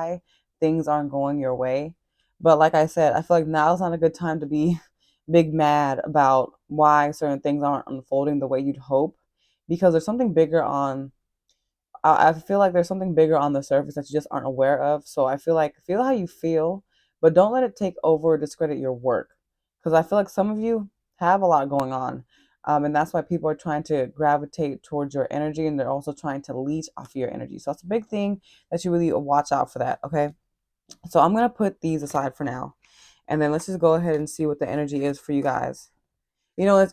why things aren't going your way. But like I said, I feel like now is not a good time to be big mad about why certain things aren't unfolding the way you'd hope, because there's something bigger on I feel like there's something bigger on the surface that you just aren't aware of. So I feel like feel how you feel, but don't let it take over or discredit your work. Because I feel like some of you have a lot going on. And that's why people are trying to gravitate towards your energy, and they're also trying to leech off your energy. So it's a big thing that you really watch out for that. Okay. So I'm going to put these aside for now. And then let's just go ahead and see what the energy is for you guys. It's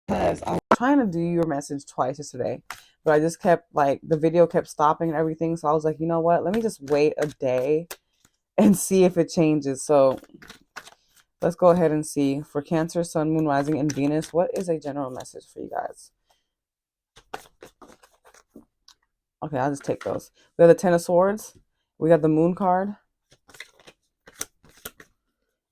because I was trying to do your message twice yesterday, but I just kept like the video kept stopping and everything. So I was like, you know what? Let me just wait a day and see if it changes. So let's go ahead and see for Cancer, Sun, Moon, Rising, and Venus. What is a general message for you guys? Okay, I'll just take those. We have the Ten of Swords. We got the Moon card.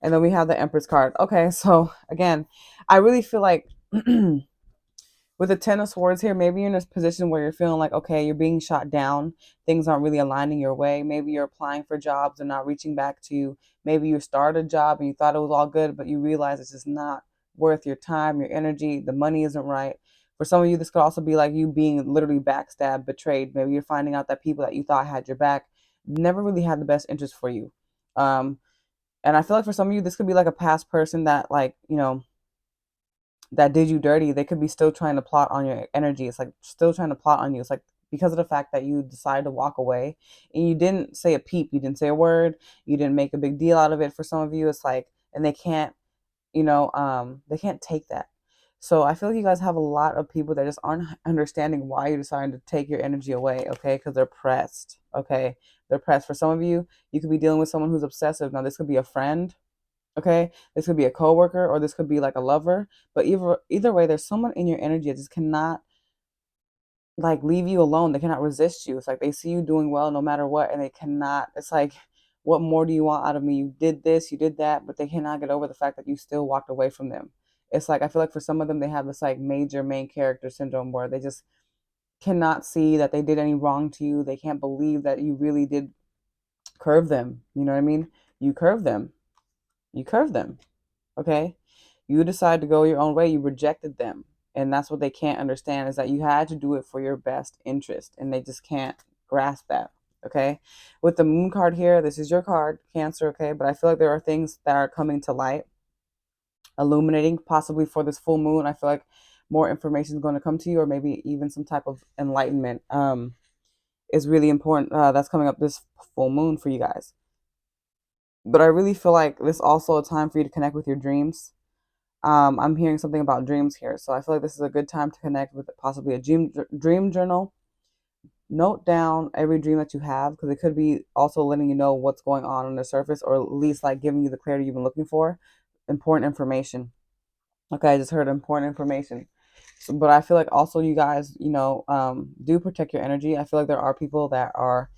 And then we have the Empress card. Okay, so again, I really feel like with the Ten of Swords here, maybe you're in a position where you're feeling like, okay, you're being shot down. Things aren't really aligning your way. Maybe you're applying for jobs and not reaching back to you. Maybe you started a job and you thought it was all good, but you realize it's just not worth your time, your energy, the money isn't right. For some of you, this could also be like you being literally backstabbed, betrayed. Maybe you're finding out that people that you thought had your back never really had the best interest for you. Um, and I feel like for some of you, this could be like a past person that, like, that did you dirty. They could be still trying to plot on your energy. It's like still trying to plot on you. It's like because of the fact that you decided to walk away and you didn't say a peep, you didn't say a word, you didn't make a big deal out of it. For some of you, it's like, and they can't take that. So I feel like you guys have a lot of people that just aren't understanding why you're deciding to take your energy away, okay? Because they're pressed, okay? They're pressed. For some of you, you could be dealing with someone who's obsessive. Now, this could be a friend, okay? This could be a coworker, or this could be like a lover. But either way, there's someone in your energy that just cannot like leave you alone. They cannot resist you. It's like they see you doing well no matter what, and they cannot. It's like, what more do you want out of me? You did this, you did that, but they cannot get over the fact that you still walked away from them. It's like I feel like for some of them, they have this like major main character syndrome where they just cannot see that they did any wrong to you. They can't believe that you really did curve them. You know what I mean? You curved them. You curved them. Okay? You decided to go your own way. You rejected them. And that's what they can't understand, is that you had to do it for your best interest. And they just can't grasp that. Okay? With the moon card here, this is your card, Cancer. Okay? But I feel like there are things that are coming to light, illuminating possibly for this full moon. I feel like more information is going to come to you, or maybe even some type of enlightenment is really important. That's coming up this full moon for you guys. But I really feel like this is also a time for you to connect with your dreams. I'm hearing something about dreams here, so I feel like this is a good time to connect with possibly a dream journal. Note down every dream that you have, because it could be also letting you know what's going on the surface, or at least like giving you the clarity you've been looking for. Important information. Okay, I just heard important information. So, but I feel like also you guys, do protect your energy. I feel like there are people that are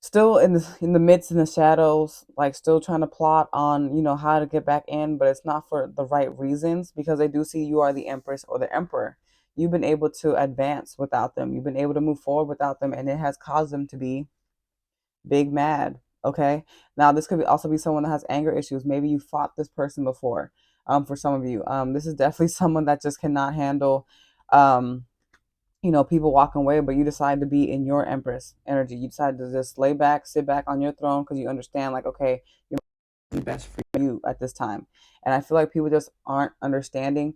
still in the midst, in the shadows, like still trying to plot on how to get back in, but it's not for the right reasons, because they do see you are the Empress or the Emperor. You've been able to advance without them, you've been able to move forward without them, and it has caused them to be big mad. Okay, now this could also be someone that has anger issues. Maybe you fought this person before. For some of you, this is definitely someone that just cannot handle um people walking away, but you decide to be in your Empress energy. You decide to just lay back, sit back on your throne, because you understand, like, okay, you're best for you at this time. And I feel like people just aren't understanding,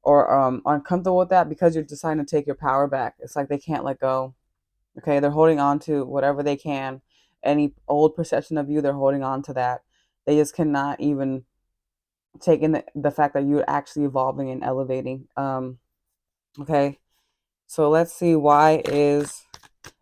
or aren't comfortable with that, because you're deciding to take your power back. It's like they can't let go. Okay, they're holding on to whatever they can. Any old perception of you, they're holding on to that. They just cannot even take in the fact that you're actually evolving and elevating. Okay, so let's see, why is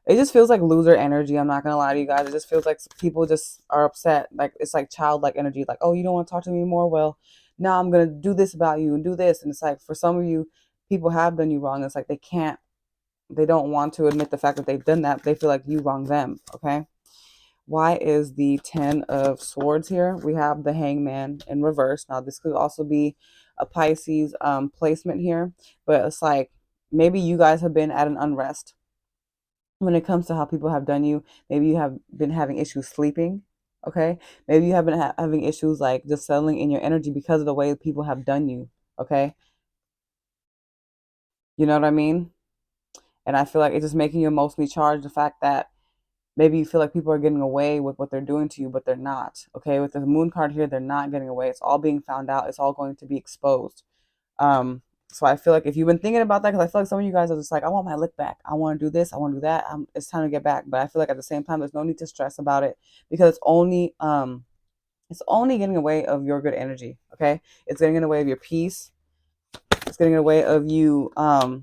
it just feels like loser energy. I'm not gonna lie to you guys. It just feels like people just are upset. Like it's like childlike energy. Like, oh, you don't want to talk to me anymore? Well, now I'm gonna do this about you and do this. And it's like, for some of you, people have done you wrong. It's like they don't want to admit the fact that they've done that. They feel like you wronged them. Okay. Why is the Ten of Swords here? We have the Hangman in reverse. Now this could also be a Pisces placement here, but it's like maybe you guys have been at an unrest. when it comes to how people have done you. Maybe you have been having issues sleeping. Okay. Maybe you have been having issues like just settling in your energy because of the way people have done you. Okay. You know what I mean? And I feel like it's just making you emotionally charged. The fact that maybe you feel like people are getting away with what they're doing to you, but they're not. Okay. With the moon card here, they're not getting away. It's all being found out. It's all going to be exposed. Um, so I feel like if you've been thinking about that, because I feel like some of you guys are just like, I want my lick back. I want to do this. I want to do that. It's time to get back. But I feel like at the same time, there's no need to stress about it because it's only getting away of your good energy. Okay, it's getting in the way of your peace. It's getting in the way of you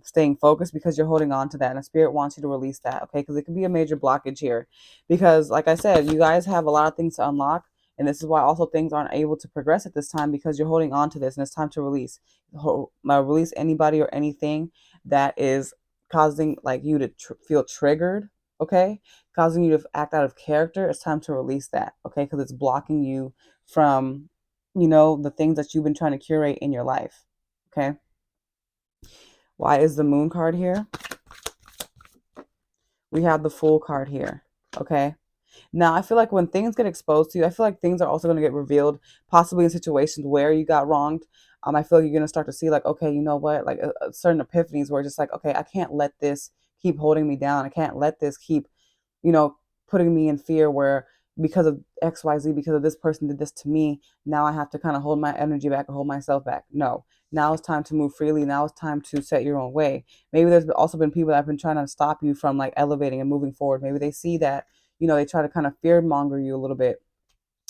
staying focused because you're holding on to that, and the spirit wants you to release that. Okay, because it can be a major blockage here. Because, like I said, you guys have a lot of things to unlock, and this is why also things aren't able to progress at this time because you're holding on to this, and it's time to release. Release anybody or anything that is causing like you to feel triggered. Okay, causing you to act out of character. It's time to release that. Okay, because it's blocking you from, the things that you've been trying to curate in your life. Okay. Why is the moon card here? We have the fool card here. Okay. Now, I feel like when things get exposed to you, I feel like things are also going to get revealed, possibly in situations where you got wronged. I feel like you're going to start to see, like, okay, you know what? Like certain epiphanies where it's just like, okay, I can't let this keep holding me down. I can't let this keep, you know, putting me in fear where because of XYZ, because of this person did this to me, now I have to kind of hold my energy back and hold myself back. No, now it's time to move freely. Now it's time to set your own way. Maybe there's also been people that have been trying to stop you from like elevating and moving forward. Maybe they see that, they try to kind of fear monger you a little bit,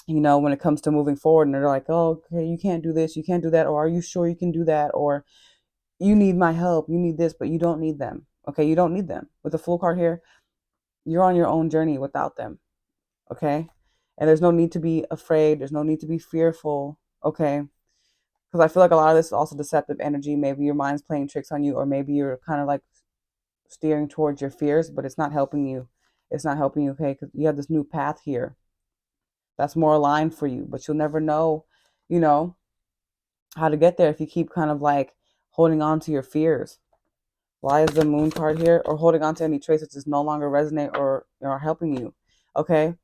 when it comes to moving forward. And they're like, oh, okay, you can't do this, you can't do that. Or are you sure you can do that? Or you need my help, you need this, but you don't need them. Okay, you don't need them. With the Fool card here, you're on your own journey without them. Okay. And there's no need to be afraid. There's no need to be fearful. Okay. Because I feel like a lot of this is also deceptive energy. Maybe your mind's playing tricks on you, or maybe you're kind of like steering towards your fears, but it's not helping you. It's not helping you. Okay. Because you have this new path here that's more aligned for you, but you'll never know, you know, how to get there if you keep kind of like holding on to your fears. Why is the moon card here? Or holding on to any traits that just no longer resonate or are helping you. Okay.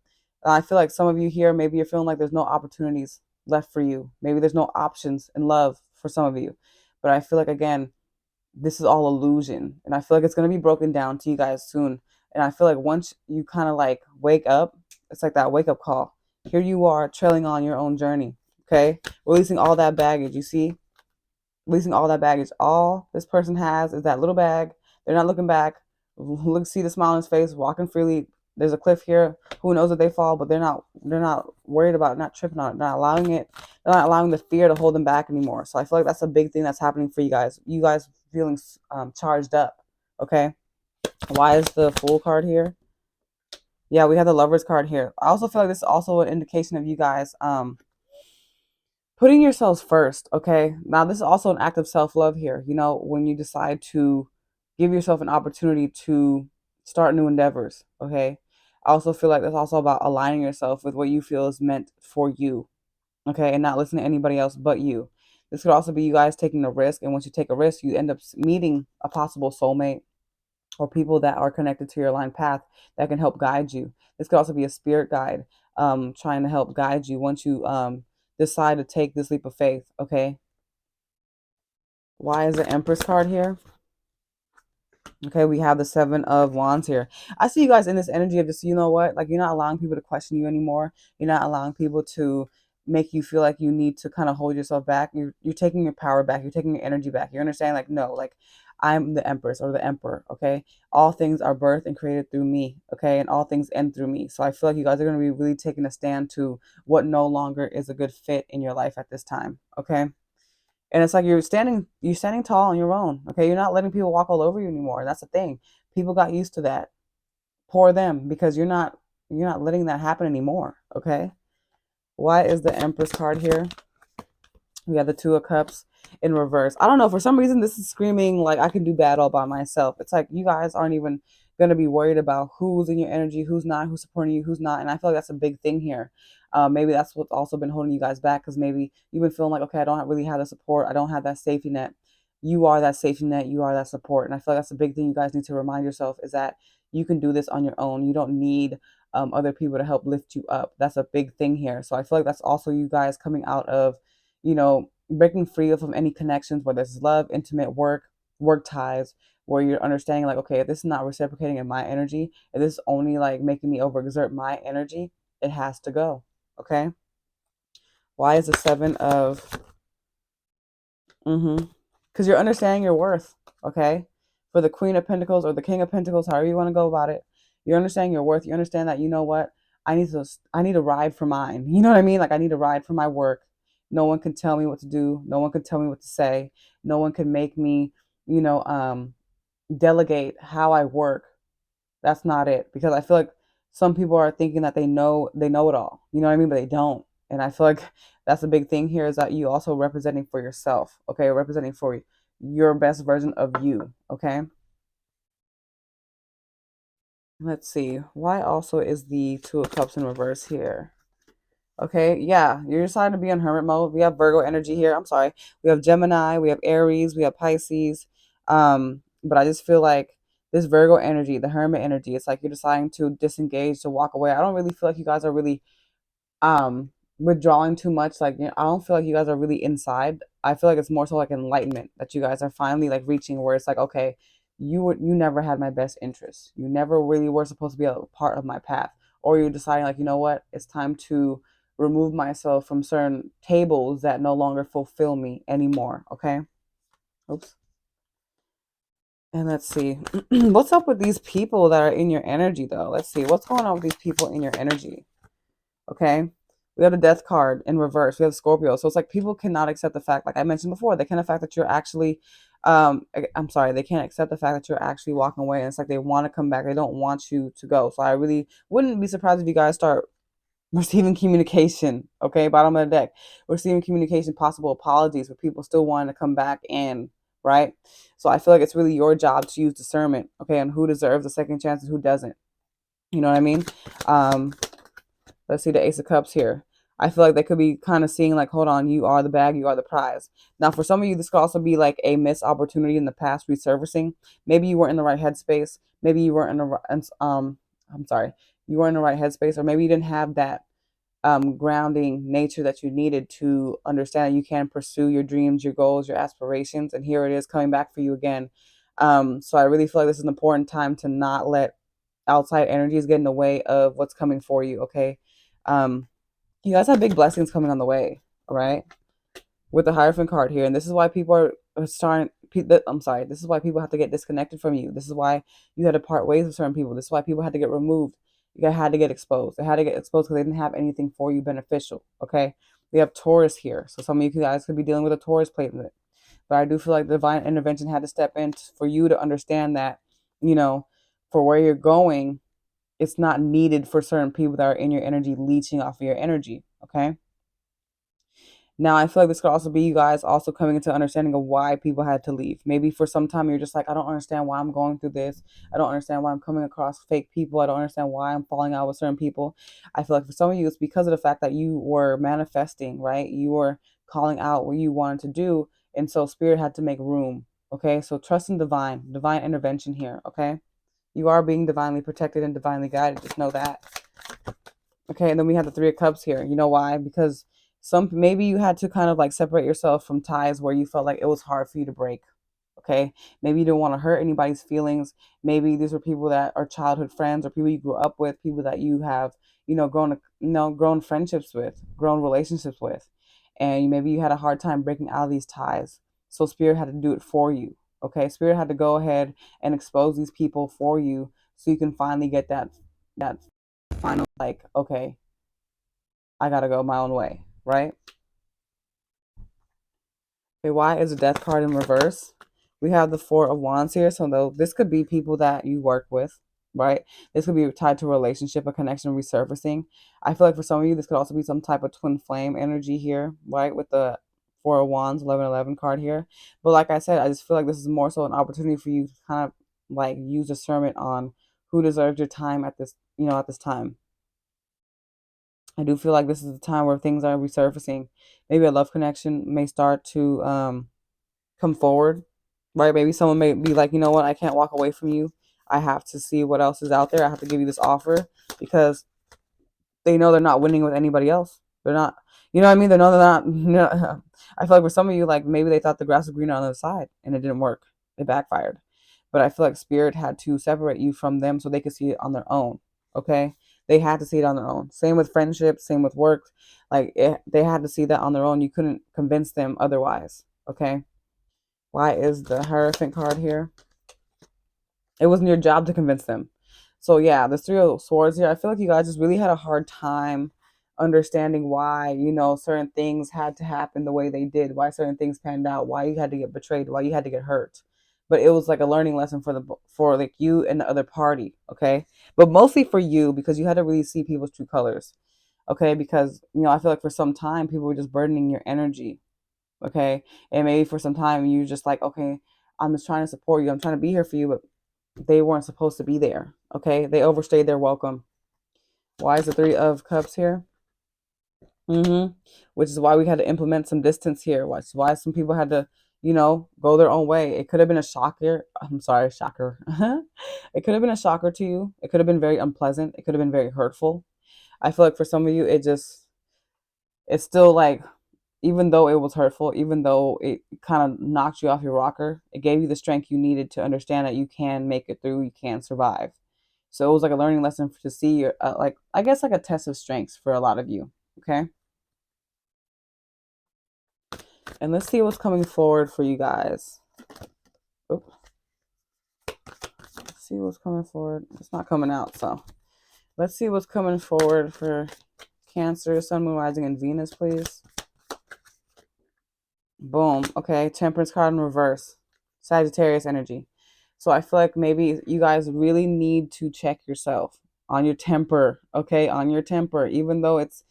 I feel like some of you here, maybe you're feeling like there's no opportunities left for you. Maybe there's no options in love for some of you. But I feel like, again, this is all illusion. And I feel like it's going to be broken down to you guys soon. And I feel like once you kind of like wake up, it's like that wake up call. Here you are trailing on your own journey. Okay. Releasing all that baggage. You see? Releasing all that baggage. All this person has is that little bag. They're not looking back. Look, see the smile on his face, walking freely. There's a cliff here. Who knows if they fall, but they're not worried about it, not tripping on it, not allowing it, they're not allowing the fear to hold them back anymore. So I feel like that's a big thing that's happening for you guys. You guys feeling charged up. Okay. Why is the Fool card here? Yeah, we have the Lovers card here. I also feel like this is also an indication of you guys putting yourselves first. Okay. Now, this is also an act of self love here. When you decide to give yourself an opportunity to start new endeavors. Okay. I also feel like that's also about aligning yourself with what you feel is meant for you. Okay. And not listening to anybody else but you. This could also be you guys taking a risk. And once you take a risk, you end up meeting a possible soulmate or people that are connected to your aligned path that can help guide you. This could also be a spirit guide trying to help guide you once you decide to take this leap of faith. Okay. Why is the Empress card here? Okay, we have the Seven of Wands here. I see you guys in this energy of just, you know what? Like, you're not allowing people to question you anymore. You're not allowing people to make you feel like you need to kind of hold yourself back. You're taking your power back. You're taking your energy back. You're understanding, like, no, like, I'm the Empress or the Emperor. Okay. All things are birthed and created through me. Okay. And all things end through me. So I feel like you guys are going to be really taking a stand to what no longer is a good fit in your life at this time. Okay. And it's like you're standing tall on your own. Okay. You're not letting people walk all over you anymore. That's the thing. People got used to that. Poor them, because you're not letting that happen anymore. Okay. Why is the Empress card here? We have the Two of Cups in reverse. I don't know. For some reason, this is screaming like I can do bad all by myself. It's like you guys aren't even going to be worried about who's in your energy, who's not, who's supporting you, who's not. And I feel like that's a big thing here. Maybe that's what's also been holding you guys back, because maybe you've been feeling like, okay, I don't really have the support. I don't have that safety net. You are that safety net. You are that support. And I feel like that's a big thing you guys need to remind yourself, is that you can do this on your own. You don't need other people to help lift you up. That's a big thing here. So I feel like that's also you guys coming out of, breaking free from any connections, whether it's love, intimate work ties, where you're understanding like, okay, if this is not reciprocating in my energy, if this is only like making me overexert my energy, it has to go. Okay. Why is the seven of because you're understanding your worth, okay? For the Queen of Pentacles or the King of Pentacles, however you want to go about it, you're understanding your worth. You understand that, you know what, I need to ride for mine. You know what I mean? Like, I need to ride for my work. No one can tell me what to do. No one can tell me what to say. No one can make me, you know, delegate how I work. That's not it, because I feel like some people are thinking that they know it all. You know what I mean? But they don't. And I feel like that's a big thing here, is that you also representing for yourself, okay? Representing for your best version of you, okay? Let's see. Why also is the Two of Cups in reverse here? Okay, yeah, you're deciding to be in hermit mode. We have Virgo energy here. I'm sorry. We have Gemini, we have Aries, we have Pisces. But I just feel like this Virgo energy, the hermit energy, it's like you're deciding to disengage, to walk away. I don't really feel like you guys are really um withdrawing too much. Like, I don't feel like you guys are really inside. I feel like it's more so like enlightenment, that you guys are finally like reaching where it's like, okay, you never had my best interest. You never really were supposed to be a part of my path. Or you're deciding like, you know what, it's time to remove myself from certain tables that no longer fulfill me anymore. Okay. Oops. And let's see. What's up with these people that are in your energy though? Let's see. What's going on with these people in your energy? Okay. We have the death card in reverse. We have Scorpio. So it's like people cannot accept the fact, like I mentioned before, they can't accept that you're actually, I'm sorry, they can't accept the fact that you're actually walking away. And it's like they want to come back. They don't want you to go. So I really wouldn't be surprised if you guys start receiving communication. Okay. Bottom of the deck. Receiving communication, possible apologies for people still wanting to come back in. Right. So I feel like it's really your job to use discernment. Okay. And who deserves a second chance and who doesn't. You know what I mean? Um, Let's see the Ace of Cups here. I feel like they could be kind of seeing like, hold on, you are the bag, you are the prize. Now, for some of you, this could also be like a missed opportunity in the past resurfacing. Maybe you weren't in the right headspace. Maybe you weren't in the I'm sorry, you weren't in the right headspace, or maybe you didn't have that grounding nature that you needed to understand that you can pursue your dreams, your goals, your aspirations, and here it is coming back for you again. So I really feel like this is an important time to not let outside energies get in the way of what's coming for you. Okay. um, you guys have big blessings coming on the way, all right? With the Hierophant card here, and this is why people are starting. I'm sorry. This is why people have to get disconnected from you. This is why you had to part ways with certain people. This is why people had to get removed. You had to get exposed. They had to get exposed because they didn't have anything for you beneficial. Okay. We have Taurus here, so some of you guys could be dealing with a Taurus placement. But I do feel like divine intervention had to step in for you to understand that, you know, for where you're going, it's not needed for certain people that are in your energy leeching off of your energy. Okay. Now I feel like this could also be you guys also coming into understanding of why people had to leave. Maybe for some time you're just like, I don't understand why I'm going through this. I don't understand why I'm coming across fake people. I don't understand why I'm falling out with certain people. I feel like for some of you it's because of the fact that you were manifesting, right? You were calling out what you wanted to do, and so spirit had to make room. Okay. So trust in divine intervention here. Okay. You are being divinely protected and divinely guided. Just know that. Okay, and then we have the Three of Cups here. You know why? Because maybe you had to kind of like separate yourself from ties where you felt like it was hard for you to break. Okay, maybe you didn't want to hurt anybody's feelings. Maybe these were people that are childhood friends or people you grew up with, people that you have, grown friendships with, grown relationships with, and maybe you had a hard time breaking out of these ties. So Spirit had to do it for you. Okay, Spirit had to go ahead and expose these people for you, so you can finally get that final like, okay, I gotta go my own way, right? Okay, why is the Death card in reverse? We have the Four of Wands here, so though this could be people that you work with, right? This could be tied to a relationship, a connection resurfacing. I feel like for some of you, this could also be some type of twin flame energy here, right? With the Four of Wands, 1111 card here. But like I said, I just feel like this is more so an opportunity for you to kind of like use discernment on who deserves your time at this time. I do feel like this is the time where things are resurfacing. Maybe a love connection may start to come forward, right? Maybe someone may be like, you know what, I can't walk away from you. I have to see what else is out there. I have to give you this offer because they know they're not winning with anybody else. They're not, you know what I mean? They're not, I feel like for some of you, like maybe they thought the grass was greener on the other side and it didn't work. It backfired. But I feel like spirit had to separate you from them so they could see it on their own. Okay? They had to see it on their own. Same with friendships, same with work. Like they had to see that on their own. You couldn't convince them otherwise. Okay? Why is the Hierophant card here? It wasn't your job to convince them. So yeah, the Three of Swords here, I feel like you guys just really had a hard time understanding why, you know, certain things had to happen the way they did, why certain things panned out, why you had to get betrayed, why you had to get hurt. But it was like a learning lesson for like you and the other party, okay? But mostly for you because you had to really see people's true colors, okay? Because, you know, I feel like for some time people were just burdening your energy, okay? And maybe for some time you just like, okay, I'm just trying to support you. I'm trying to be here for you, but they weren't supposed to be there. Okay, they overstayed their welcome. Why is the Three of Cups here? Which is why we had to implement some distance here. Which is why some people had to, you know, go their own way. It could have been a shocker. I'm sorry, shocker. It could have been a shocker to you. It could have been very unpleasant. It could have been very hurtful. I feel like for some of you, it's still like, even though it was hurtful, even though it kind of knocked you off your rocker, it gave you the strength you needed to understand that you can make it through, you can survive. So it was like a learning lesson to see your, like, I guess like a test of strengths for a lot of you. Okay. And let's see what's coming forward for you guys. Oop. Let's see what's coming forward. It's not coming out. So let's see what's coming forward for Cancer, Sun, Moon, Rising, and Venus, please. Boom. Okay. Temperance card in reverse. Sagittarius energy. So I feel like maybe you guys really need to check yourself on your temper. Okay. On your temper, even though it's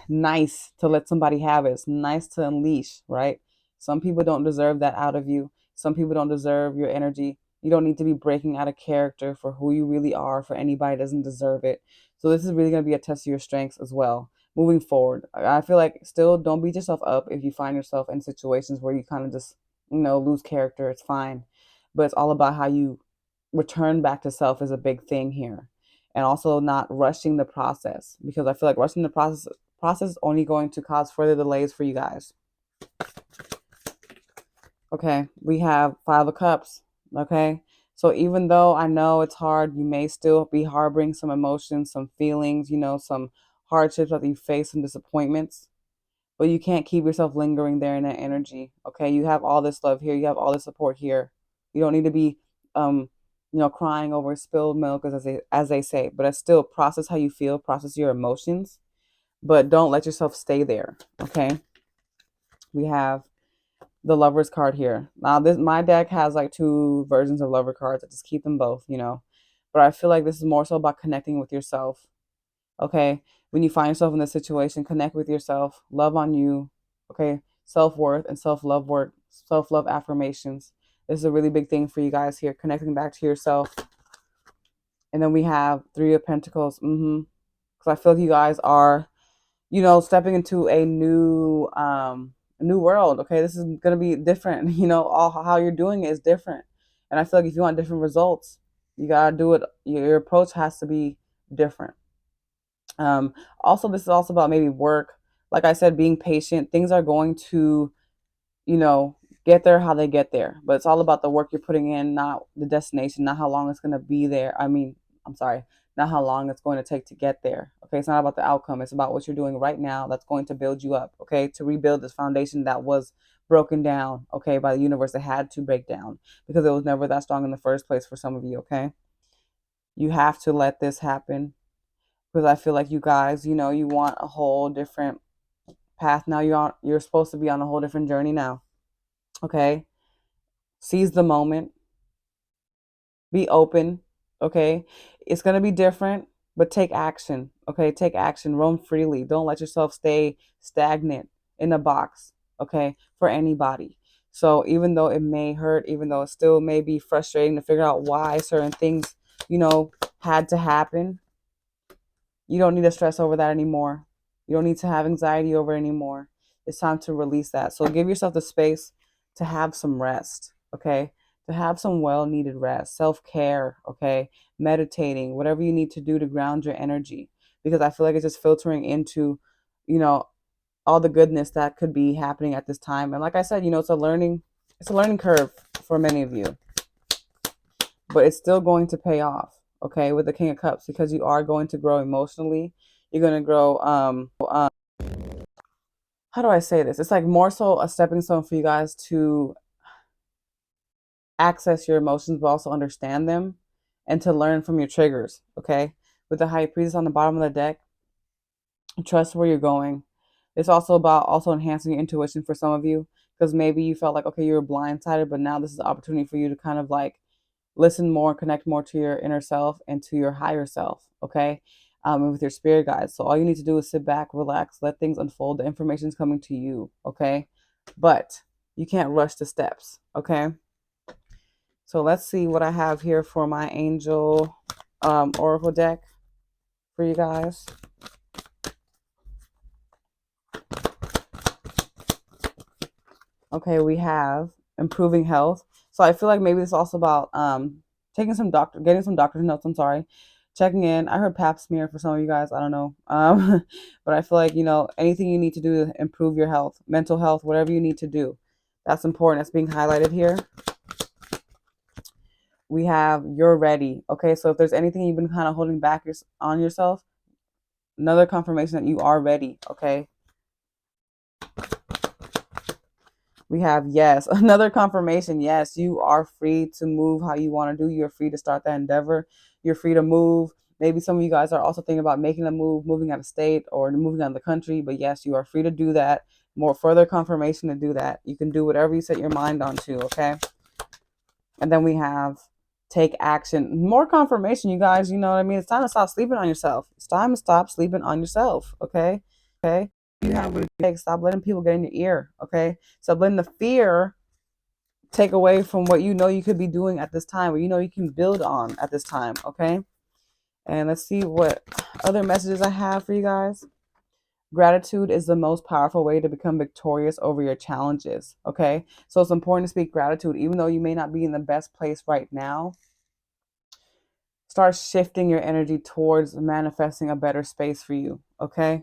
nice to let somebody have it. It's nice to unleash, right? Some people don't deserve that out of you. Some people don't deserve your energy. You don't need to be breaking out of character for who you really are for anybody that doesn't deserve it. So this is really going to be a test of your strengths as well moving forward. I feel like still don't beat yourself up if you find yourself in situations where you kind of just, you know, lose character. It's fine. But it's all about how you return back to self is a big thing here, and also not rushing the process, because I feel like rushing the process is only going to cause further delays for you guys. Okay, we have Five of Cups. Okay, so even though I know it's hard, you may still be harboring some emotions, some feelings, you know, some hardships that you face, some disappointments, but you can't keep yourself lingering there in that energy. Okay, you have all this love here, you have all this support here. You don't need to be you know, crying over spilled milk, as they say, but still process how you feel, process your emotions, but don't let yourself stay there. Okay, we have the Lovers card here. Now this, my deck has like two versions of lover cards. I just keep them both, you know, but I feel like this is more so about connecting with yourself. Okay, when you find yourself in this situation, connect with yourself, love on you. Okay, self-worth and self-love affirmations. This is a really big thing for you guys here, connecting back to yourself. And then we have Three of Pentacles. Because I feel like you guys are, you know, stepping into a new world. Okay, this is gonna be different. You know, all how you're doing it is different. And I feel like if you want different results, you gotta do it. Your approach has to be different. Also, this is also about maybe work. Like I said, being patient. Things are going to, you know, get there how they get there. But it's all about the work you're putting in, not the destination, not how long it's going to be there. I mean, I'm sorry, not how long it's going to take to get there. Okay, it's not about the outcome. It's about what you're doing right now that's going to build you up. Okay, to rebuild this foundation that was broken down, okay, by the universe. It had to break down because it was never that strong in the first place for some of you. Okay, you have to let this happen because I feel like you guys, you know, you want a whole different path now. You're supposed to be on a whole different journey now. Okay, seize the moment, be open. Okay, it's going to be different, but take action. Okay, take action, roam freely. Don't let yourself stay stagnant in a box. Okay, for anybody. So even though it may hurt, even though it still may be frustrating to figure out why certain things, you know, had to happen, you don't need to stress over that anymore. You don't need to have anxiety over it anymore. It's time to release that. So give yourself the space to have some rest. Okay, to have some well-needed rest, self-care, okay? Meditating, whatever you need to do to ground your energy, because I feel like it's just filtering into, you know, all the goodness that could be happening at this time. And like I said, it's a learning curve for many of you, but it's still going to pay off, okay, with the King of Cups, because you are going to grow emotionally. You're going to grow, how do I say this? It's like more so a stepping stone for you guys to access your emotions, but also understand them and to learn from your triggers, okay? With the High Priestess on the bottom of the deck, trust where you're going. It's also about also enhancing your intuition for some of you, because maybe you felt like, okay, you were blindsided, but now this is the opportunity for you to kind of like listen more, connect more to your inner self and to your higher self, okay? And with your spirit guides. So all you need to do is sit back, relax, let things unfold. The information's coming to you, okay? But you can't rush the steps, okay? So let's see what I have here for my angel oracle deck for you guys. Okay, we have improving health. So I feel like maybe it's also about getting some doctor's notes. I'm sorry, checking in. I heard Pap smear for some of you guys. I don't know, but I feel like anything you need to do to improve your health, mental health, whatever you need to do, that's important. That's being highlighted here. We have you're ready. Okay, so if there's anything you've been kind of holding back on yourself, another confirmation that you are ready. Okay. We have yes, another confirmation. Yes, you are free to move how you want to do. You're free to start that endeavor. You're free to move. Maybe some of you guys are also thinking about making a move, moving out of state or moving out of the country. But yes, you are free to do that. More further confirmation to do that. You can do whatever you set your mind onto, okay? And then we have take action. More confirmation, you guys. You know what I mean? It's time to stop sleeping on yourself. It's time to stop sleeping on yourself, okay? Okay? You have what it takes. Stop letting people get in your ear, okay? Stop letting the fear take away from what you know you could be doing at this time, or you can build on at this time, okay? And let's see what other messages I have for you guys. Gratitude is the most powerful way to become victorious over your challenges, okay? So it's important to speak gratitude, even though you may not be in the best place right now. Start shifting your energy towards manifesting a better space for you, okay?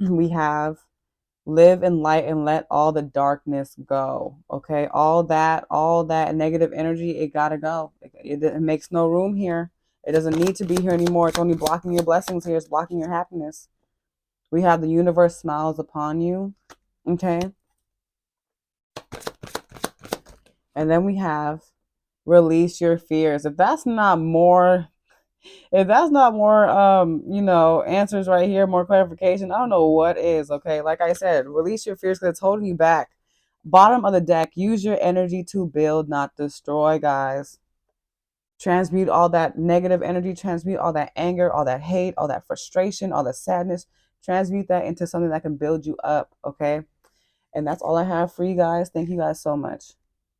We have live in light and let all the darkness go, okay? All that negative energy, it gotta go. It makes no room here. It doesn't need to be here anymore. It's only blocking your blessings here. It's blocking your happiness. We have the universe smiles upon you, okay? And then we have release your fears. If that's not more answers right here, more clarification, I don't know what is, okay? Like I said, release your fears because it's holding you back. Bottom of the deck, use your energy to build, not destroy, guys. Transmute all that negative energy, transmute all that anger, all that hate, all that frustration, all that sadness. Transmute that into something that can build you up, okay? And that's all I have for you guys. Thank you guys so much.